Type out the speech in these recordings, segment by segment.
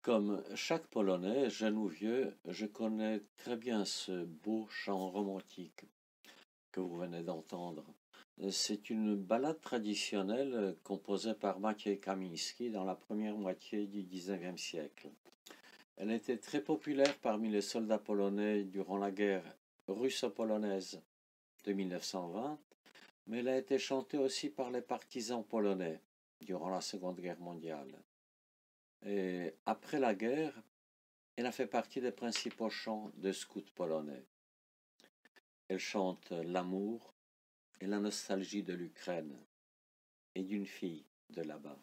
Comme chaque Polonais, jeune ou vieux, je connais très bien ce beau chant romantique que vous venez d'entendre. C'est une ballade traditionnelle composée par Maciej Kamiński dans la première moitié du XIXe siècle. Elle était très populaire parmi les soldats polonais durant la guerre russo-polonaise de 1920, mais elle a été chantée aussi par les partisans polonais durant la Seconde Guerre mondiale. Et après la guerre, elle a fait partie des principaux chants de scouts polonais. Elle chante l'amour et la nostalgie de l'Ukraine et d'une fille de là-bas.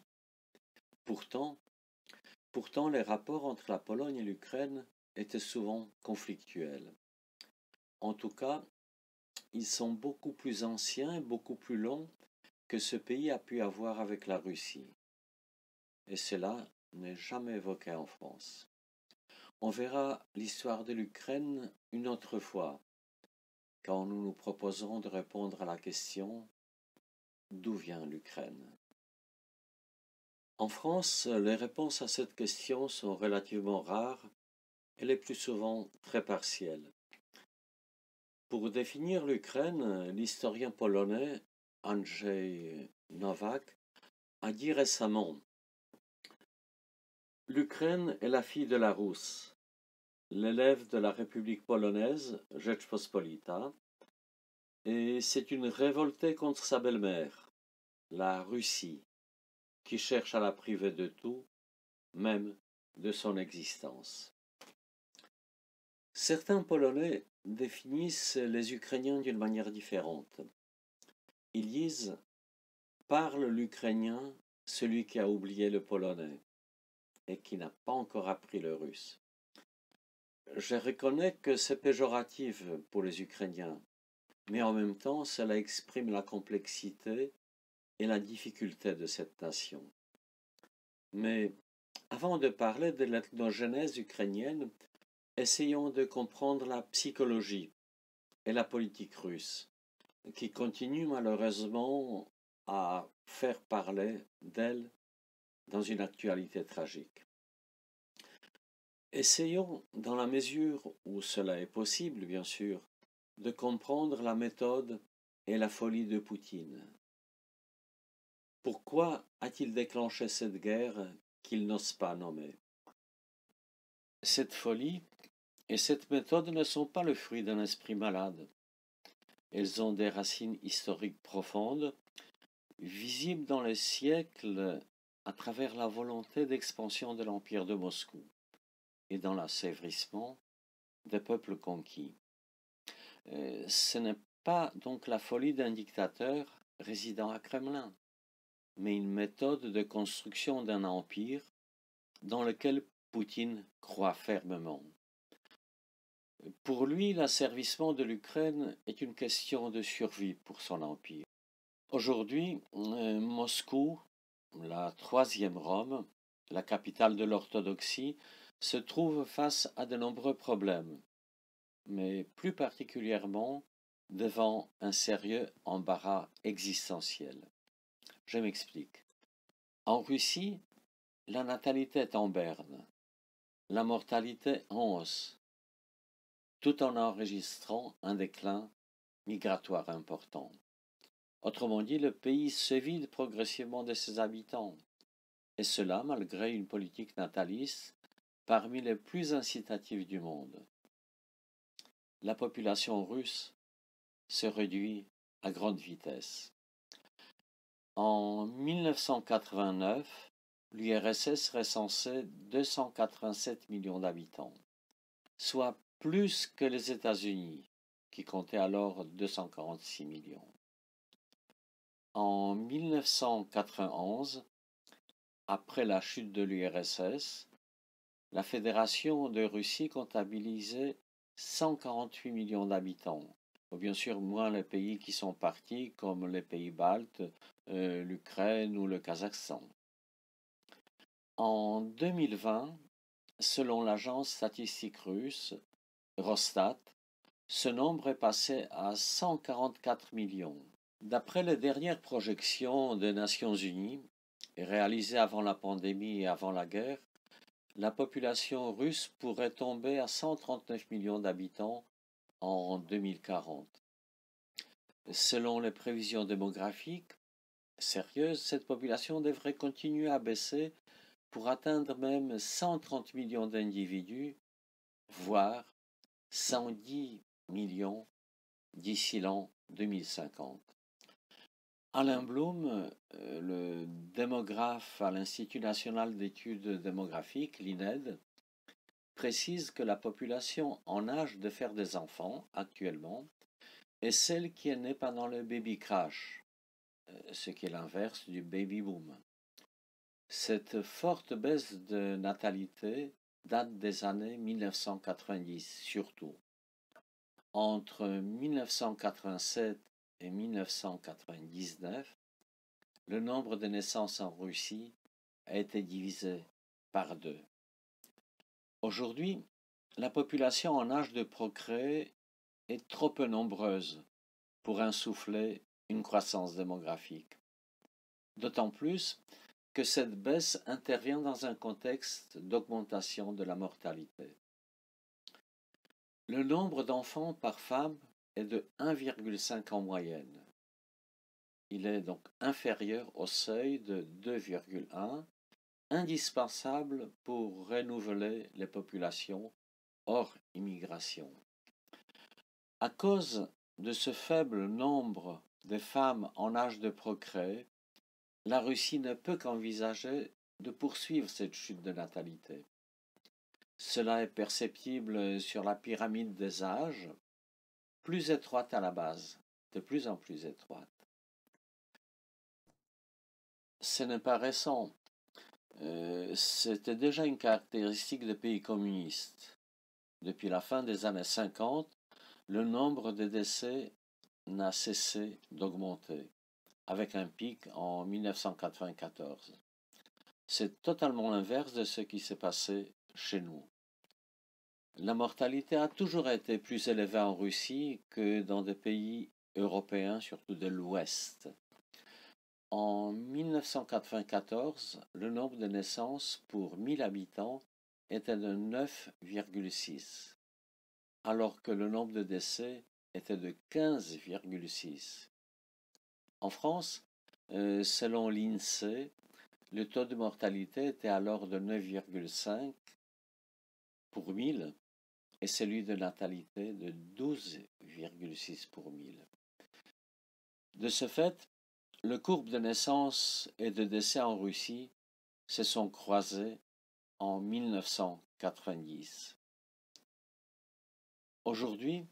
Pourtant, les rapports entre la Pologne et l'Ukraine étaient souvent conflictuels. En tout cas, ils sont beaucoup plus anciens et beaucoup plus longs que ce pays a pu avoir avec la Russie. Et cela n'est jamais évoqué en France. On verra l'histoire de l'Ukraine une autre fois, quand nous nous proposerons de répondre à la question d'où vient l'Ukraine. En France, les réponses à cette question sont relativement rares et les plus souvent très partielles. Pour définir l'Ukraine, l'historien polonais Andrzej Nowak a dit récemment: l'Ukraine est la fille de la Rousse, l'élève de la République polonaise, Rzeczpospolita, et c'est une révoltée contre sa belle-mère, la Russie, qui cherche à la priver de tout, même de son existence. Certains Polonais définissent les Ukrainiens d'une manière différente. Ils disent: parle l'ukrainien, celui qui a oublié le polonais et qui n'a pas encore appris le russe. Je reconnais que c'est péjoratif pour les Ukrainiens, mais en même temps, cela exprime la complexité et la difficulté de cette nation. Mais avant de parler de l'ethnogenèse ukrainienne, essayons de comprendre la psychologie et la politique russe, qui continue malheureusement à faire parler d'elle dans une actualité tragique. Essayons, dans la mesure où cela est possible, bien sûr, de comprendre la méthode et la folie de Poutine. Pourquoi a-t-il déclenché cette guerre qu'il n'ose pas nommer? Cette folie et cette méthode ne sont pas le fruit d'un esprit malade. Elles ont des racines historiques profondes, visibles dans les siècles à travers la volonté d'expansion de l'Empire de Moscou et dans l'assèvrissement des peuples conquis. Ce n'est pas donc la folie d'un dictateur résidant à Kremlin, mais une méthode de construction d'un empire dans lequel Poutine croit fermement. Pour lui, l'asservissement de l'Ukraine est une question de survie pour son empire. Aujourd'hui, Moscou, la troisième Rome, la capitale de l'orthodoxie, se trouve face à de nombreux problèmes, mais plus particulièrement devant un sérieux embarras existentiel. Je m'explique. En Russie, la natalité est en berne, la mortalité en hausse, tout en enregistrant un déclin migratoire important. Autrement dit, le pays se vide progressivement de ses habitants, et cela malgré une politique nataliste parmi les plus incitatives du monde. La population russe se réduit à grande vitesse. En 1989, l'URSS recensait 287 millions d'habitants, soit plus que les États-Unis, qui comptaient alors 246 millions. En 1991, après la chute de l'URSS, la Fédération de Russie comptabilisait 148 millions d'habitants. Bien sûr, moins les pays qui sont partis, comme les pays baltes, l'Ukraine ou le Kazakhstan. En 2020, selon l'agence statistique russe, Eurostat, ce nombre est passé à 144 millions. D'après les dernières projections des Nations Unies, réalisées avant la pandémie et avant la guerre, la population russe pourrait tomber à 139 millions d'habitants en 2040. Selon les prévisions démographiques sérieuses, cette population devrait continuer à baisser pour atteindre même 130 millions d'individus, voire 110 millions d'ici l'an 2050. Alain Blum, le démographe à l'Institut national d'études démographiques, l'INED, précise que la population en âge de faire des enfants, actuellement, est celle qui est née pendant le baby crash, ce qui est l'inverse du baby boom. Cette forte baisse de natalité date des années 1990 surtout. Entre 1987 et 1999, le nombre de naissances en Russie a été divisé par 2. Aujourd'hui, la population en âge de procréer est trop peu nombreuse pour insuffler une croissance démographique. D'autant plus que cette baisse intervient dans un contexte d'augmentation de la mortalité. Le nombre d'enfants par femme est de 1,5 en moyenne. Il est donc inférieur au seuil de 2,1, indispensable pour renouveler les populations hors immigration. À cause de ce faible nombre de femmes en âge de procréer, la Russie ne peut qu'envisager de poursuivre cette chute de natalité. Cela est perceptible sur la pyramide des âges, plus étroite à la base, de plus en plus étroite. Ce n'est pas récent. C'était déjà une caractéristique des pays communistes. Depuis la fin des années 50, le nombre de décès n'a cessé d'augmenter, avec un pic en 1994. C'est totalement l'inverse de ce qui s'est passé chez nous. La mortalité a toujours été plus élevée en Russie que dans des pays européens, surtout de l'Ouest. En 1994, le nombre de naissances pour 1000 habitants était de 9,6, alors que le nombre de décès était de 15,6. En France, selon l'INSEE, le taux de mortalité était alors de 9,5 pour 1000 et celui de natalité de 12,6 pour 1000. De ce fait, les courbes de naissance et de décès en Russie se sont croisées en 1990. Aujourd'hui,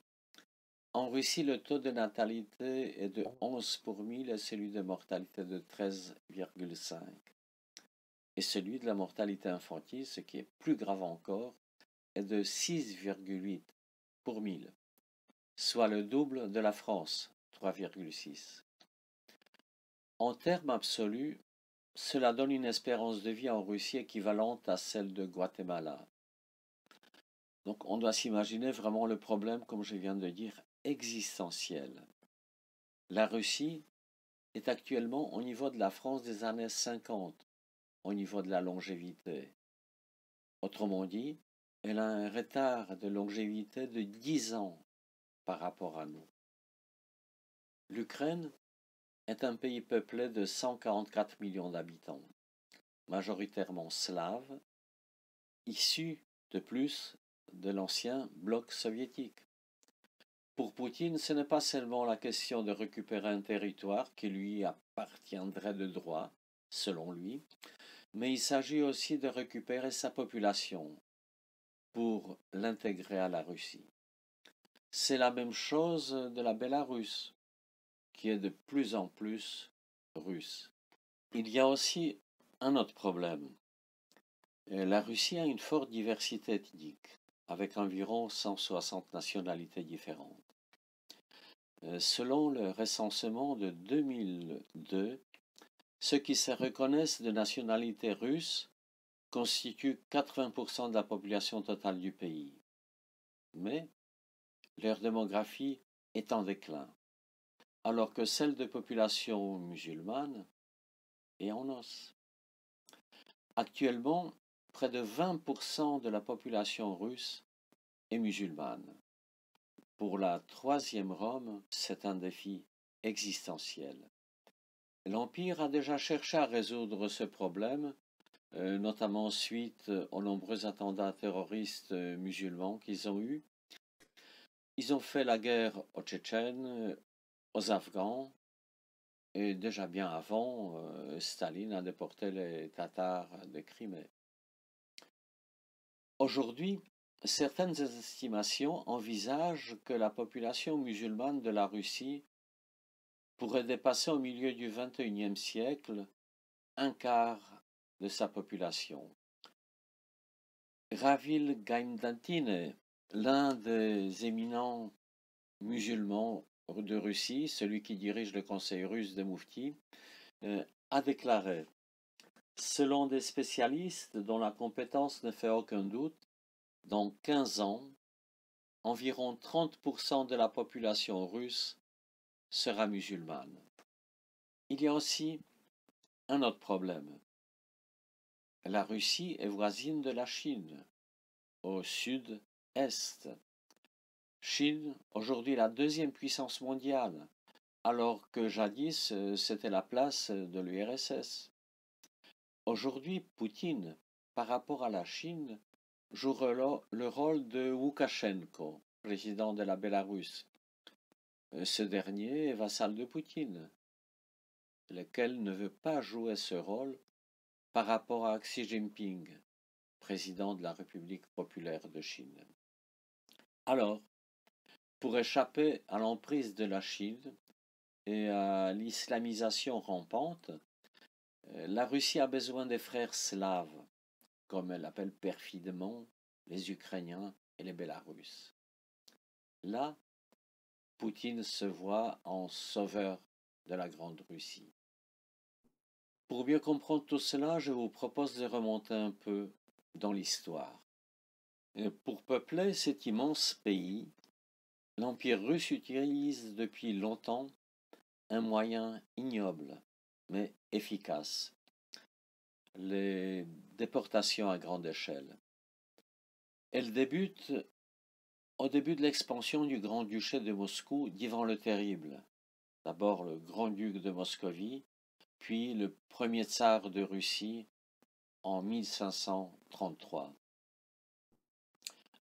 en Russie, le taux de natalité est de 11 pour 1000 et celui de mortalité de 13,5. Et celui de la mortalité infantile, ce qui est plus grave encore, est de 6,8 pour 1000, soit le double de la France, 3,6. En termes absolus, cela donne une espérance de vie en Russie équivalente à celle de Guatemala. Donc on doit s'imaginer vraiment le problème, comme je viens de dire, existentiel. La Russie est actuellement au niveau de la France des années 50, au niveau de la longévité. Autrement dit, elle a un retard de longévité de 10 ans par rapport à nous. L'Ukraine est un pays peuplé de 144 millions d'habitants, majoritairement slaves, issus de plus de l'ancien bloc soviétique. Pour Poutine, ce n'est pas seulement la question de récupérer un territoire qui lui appartiendrait de droit, selon lui, mais il s'agit aussi de récupérer sa population pour l'intégrer à la Russie. C'est la même chose de la Bélarus, qui est de plus en plus russe. Il y a aussi un autre problème. La Russie a une forte diversité ethnique, avec environ 160 nationalités différentes. Selon le recensement de 2002, ceux qui se reconnaissent de nationalité russe constituent 80% de la population totale du pays. Mais leur démographie est en déclin, alors que celle de population musulmane est en hausse. Actuellement, près de 20% de la population russe est musulmane. Pour la troisième Rome, c'est un défi existentiel. L'Empire a déjà cherché à résoudre ce problème, notamment suite aux nombreux attentats terroristes musulmans qu'ils ont eus. Ils ont fait la guerre aux Tchétchènes, aux Afghans, et déjà bien avant, Staline a déporté les Tatars de Crimée. Aujourd'hui, certaines estimations envisagent que la population musulmane de la Russie pourrait dépasser au milieu du XXIe siècle un quart de sa population. Ravil Gaimdantine, l'un des éminents musulmans de Russie, celui qui dirige le conseil russe des mouftis, a déclaré: selon des spécialistes dont la compétence ne fait aucun doute, dans 15 ans, environ 30% de la population russe sera musulmane. Il y a aussi un autre problème. La Russie est voisine de la Chine, au sud-est. Chine, aujourd'hui la deuxième puissance mondiale, alors que jadis c'était la place de l'URSS. Aujourd'hui, Poutine, par rapport à la Chine, joue le rôle de Loukachenko, président de la Bélarus. Ce dernier est vassal de Poutine, lequel ne veut pas jouer ce rôle par rapport à Xi Jinping, président de la République populaire de Chine. Alors, pour échapper à l'emprise de la Chine et à l'islamisation rampante, la Russie a besoin des frères slaves, comme elle appelle perfidement les Ukrainiens et les Bélarusses. Là, Poutine se voit en sauveur de la Grande Russie. Pour mieux comprendre tout cela, je vous propose de remonter un peu dans l'histoire. Pour peupler cet immense pays, l'Empire russe utilise depuis longtemps un moyen ignoble, mais efficace: les déportations à grande échelle. Elles débutent au début de l'expansion du Grand-Duché de Moscou d'Ivan le Terrible, d'abord le grand-duc de Moscovie, puis le premier tsar de Russie en 1533.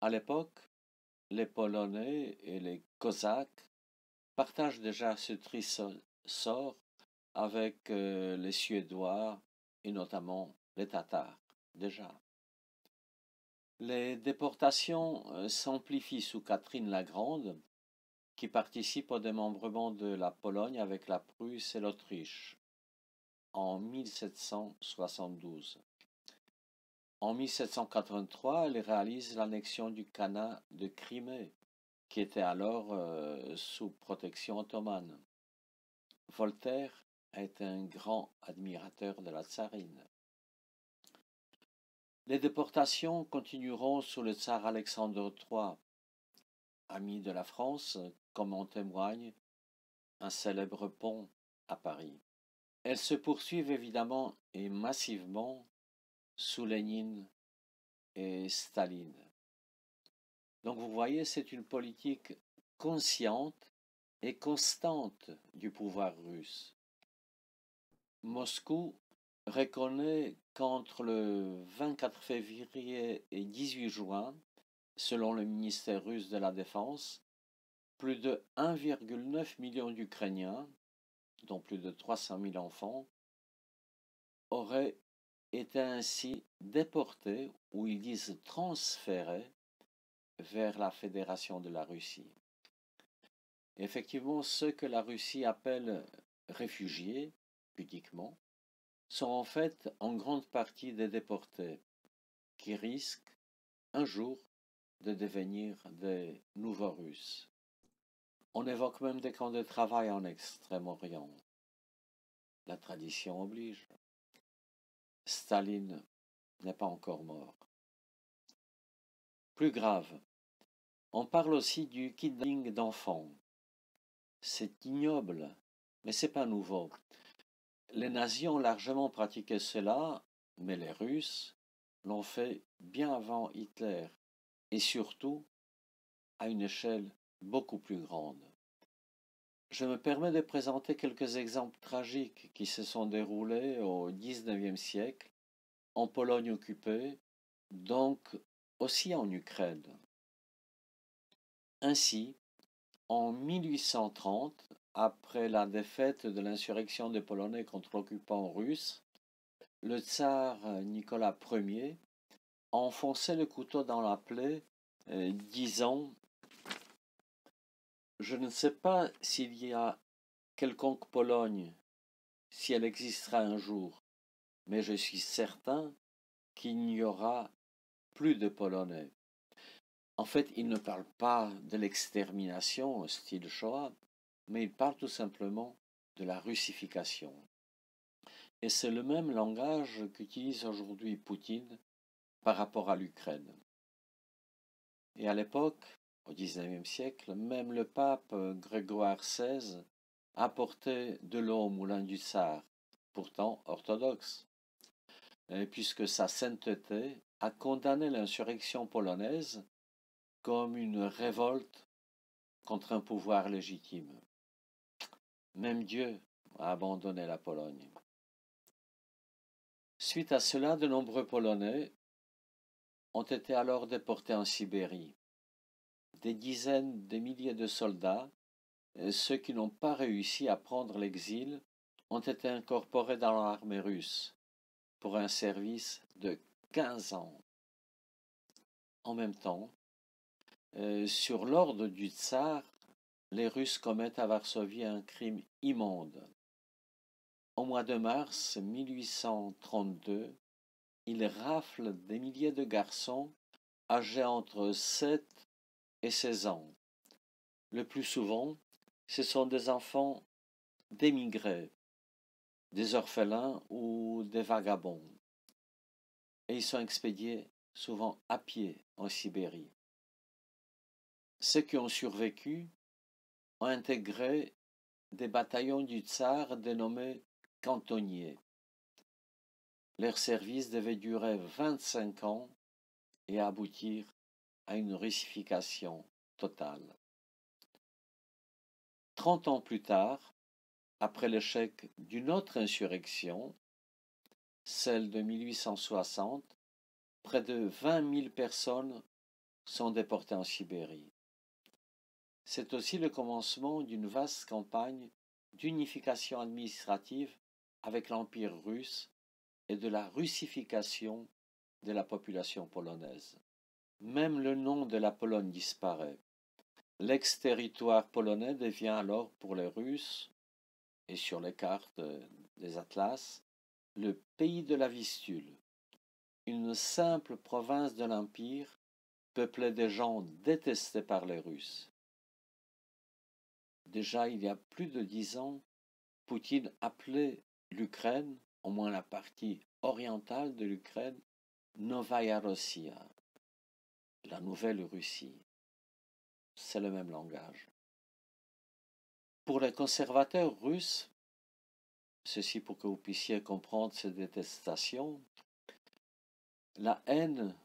À l'époque, les Polonais et les Cosaques partagent déjà ce triste sort avec les Suédois et notamment les Tatars, déjà. Les déportations s'amplifient sous Catherine la Grande, qui participe au démembrement de la Pologne avec la Prusse et l'Autriche en 1772. En 1783, elle réalise l'annexion du Khanat de Crimée, qui était alors sous protection ottomane. Voltaire est un grand admirateur de la tsarine. Les déportations continueront sous le tsar Alexandre III, ami de la France, comme en témoigne un célèbre pont à Paris. Elles se poursuivent évidemment et massivement sous Lénine et Staline. Donc vous voyez, c'est une politique consciente et constante du pouvoir russe. Moscou reconnaît qu'entre le 24 février et 18 juin, selon le ministère russe de la Défense, plus de 1,9 million d'Ukrainiens, dont plus de 300 000 enfants, auraient été ainsi déportés, ou ils disent transférés, vers la Fédération de la Russie. Effectivement, ceux que la Russie appelle réfugiés, pudiquement, sont en fait en grande partie des déportés qui risquent un jour de devenir des nouveaux Russes. On évoque même des camps de travail en Extrême-Orient. La tradition oblige. Staline n'est pas encore mort. Plus grave, on parle aussi du kidnapping d'enfants. C'est ignoble, mais c'est pas nouveau. Les nazis ont largement pratiqué cela, mais les Russes, l'ont fait bien avant Hitler, et surtout à une échelle beaucoup plus grande. Je me permets de présenter quelques exemples tragiques qui se sont déroulés au XIXe siècle, en Pologne occupée, donc aussi en Ukraine. Ainsi, en 1830, après la défaite de l'insurrection des Polonais contre l'occupant russe, le tsar Nicolas Ier enfonçait le couteau dans la plaie, disant « Je ne sais pas s'il y a quelconque Pologne, si elle existera un jour, mais je suis certain qu'il n'y aura plus de Polonais. » En fait, il ne parle pas de l'extermination, style Shoah, mais il parle tout simplement de la russification. Et c'est le même langage qu'utilise aujourd'hui Poutine par rapport à l'Ukraine. Et à l'époque, au XIXe siècle, même le pape Grégoire XVI apportait de l'eau au moulin du tsar, pourtant orthodoxe, puisque sa sainteté a condamné l'insurrection polonaise comme une révolte contre un pouvoir légitime. Même Dieu a abandonné la Pologne. Suite à cela, de nombreux Polonais ont été alors déportés en Sibérie. Des dizaines de milliers de soldats, ceux qui n'ont pas réussi à prendre l'exil, ont été incorporés dans l'armée russe pour un service de 15 ans. En même temps, sur l'ordre du tsar, les Russes commettent à Varsovie un crime immonde. Au mois de mars 1832, ils raflent des milliers de garçons âgés entre 7 et 16 ans. Le plus souvent, ce sont des enfants d'émigrés, des orphelins ou des vagabonds. Et ils sont expédiés souvent à pied en Sibérie. Ceux qui ont survécu ont intégré des bataillons du tsar dénommés cantonniers. Leur service devait durer 25 ans et aboutir à une russification totale. 30 ans plus tard, après l'échec d'une autre insurrection, celle de 1860, près de 20 000 personnes sont déportées en Sibérie. C'est aussi le commencement d'une vaste campagne d'unification administrative avec l'Empire russe et de la russification de la population polonaise. Même le nom de la Pologne disparaît. L'ex-territoire polonais devient alors pour les Russes, et sur les cartes des atlas, le pays de la Vistule, une simple province de l'Empire peuplée de gens détestés par les Russes. Déjà il y a plus de 10 ans, Poutine appelait l'Ukraine, au moins la partie orientale de l'Ukraine, Novaya Rossiya, la nouvelle Russie. C'est le même langage. Pour les conservateurs russes, ceci pour que vous puissiez comprendre ces détestations, la haine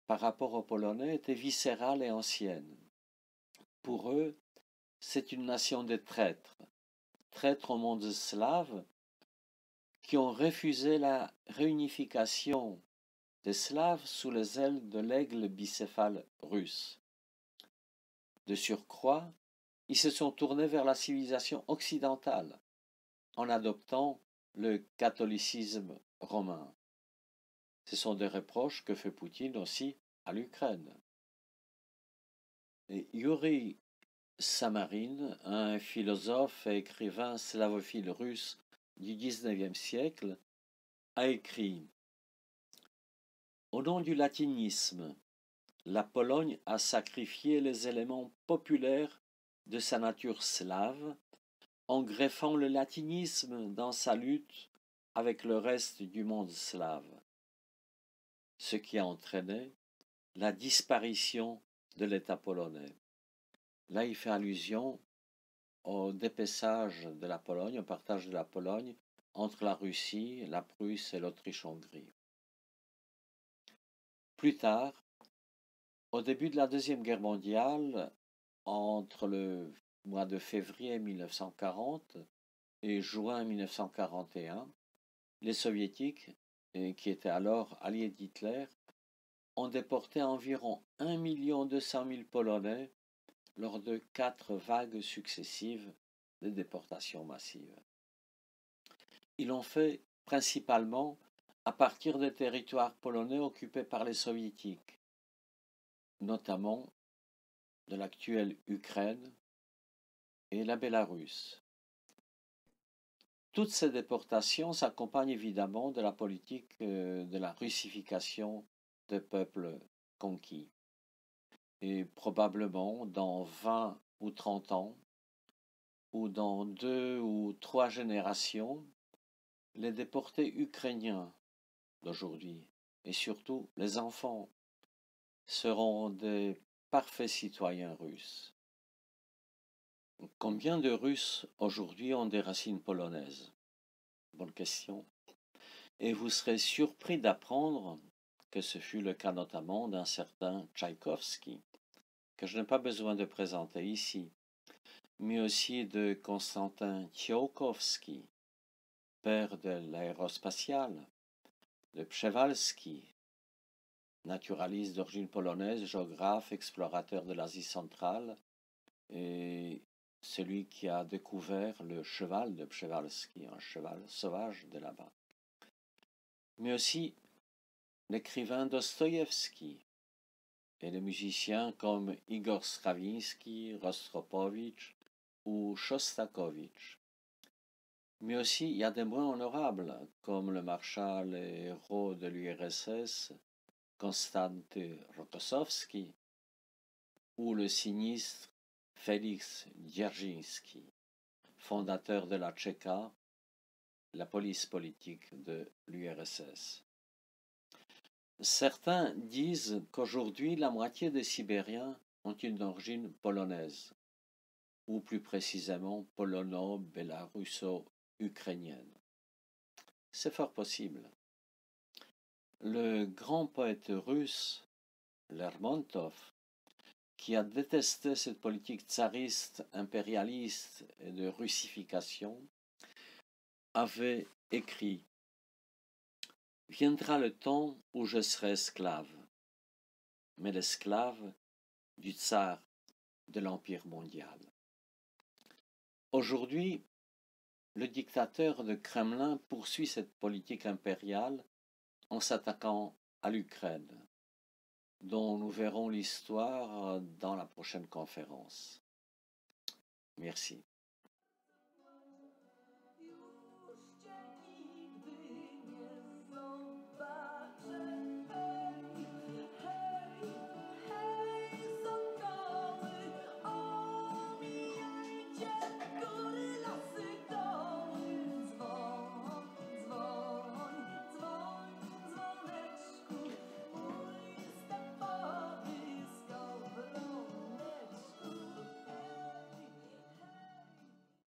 par rapport aux Polonais était viscérale et ancienne. Pour eux, c'est une nation de traîtres, traîtres au monde slave, qui ont refusé la réunification des Slaves sous les ailes de l'aigle bicéphale russe. De surcroît, ils se sont tournés vers la civilisation occidentale en adoptant le catholicisme romain. Ce sont des reproches que fait Poutine aussi à l'Ukraine. Et Yuri Samarin, un philosophe et écrivain slavophile russe du XIXe siècle, a écrit « Au nom du latinisme, la Pologne a sacrifié les éléments populaires de sa nature slave en greffant le latinisme dans sa lutte avec le reste du monde slave, ce qui a entraîné la disparition de l'État polonais. » Là, il fait allusion au dépaissage de la Pologne, au partage de la Pologne entre la Russie, la Prusse et l'Autriche-Hongrie. Plus tard, au début de la Deuxième Guerre mondiale, entre le mois de février 1940 et juin 1941, les Soviétiques, qui étaient alors alliés d'Hitler, ont déporté environ 1 200 000 Polonais lors de 4 vagues successives de déportations massives. Ils l'ont fait principalement à partir des territoires polonais occupés par les Soviétiques, notamment de l'actuelle Ukraine et la Bélarus. Toutes ces déportations s'accompagnent évidemment de la politique de la russification des peuples conquis. Et probablement dans 20 ou 30 ans, ou dans 2 ou 3 générations, les déportés ukrainiens d'aujourd'hui, et surtout les enfants, seront des parfaits citoyens russes. Combien de Russes aujourd'hui ont des racines polonaises? Bonne question. Et vous serez surpris d'apprendre que ce fut le cas notamment d'un certain Tchaïkovski, que je n'ai pas besoin de présenter ici, mais aussi de Konstantin Tsiolkovski, père de l'aérospatiale, de Przewalski, naturaliste d'origine polonaise, géographe, explorateur de l'Asie centrale, et celui qui a découvert le cheval de Przewalski, un cheval sauvage de là-bas. Mais aussi l'écrivain Dostoïevski et les musiciens comme Igor Stravinsky, Rostropovitch ou Shostakovich. Mais aussi, il y a des moins honorables, comme le marshal et héros de l'URSS, Konstantin Rokossovski, ou le sinistre Félix Dzerzhinsky, fondateur de la Tchéka, la police politique de l'URSS. Certains disent qu'aujourd'hui, la moitié des Sibériens ont une origine polonaise, ou plus précisément polono-bélarusso-ukrainienne. C'est fort possible. Le grand poète russe Lermontov, qui a détesté cette politique tsariste, impérialiste et de russification, avait écrit « Viendra le temps où je serai esclave, mais l'esclave du tsar de l'Empire mondial. » Aujourd'hui, le dictateur de Kremlin poursuit cette politique impériale en s'attaquant à l'Ukraine, dont nous verrons l'histoire dans la prochaine conférence. Merci.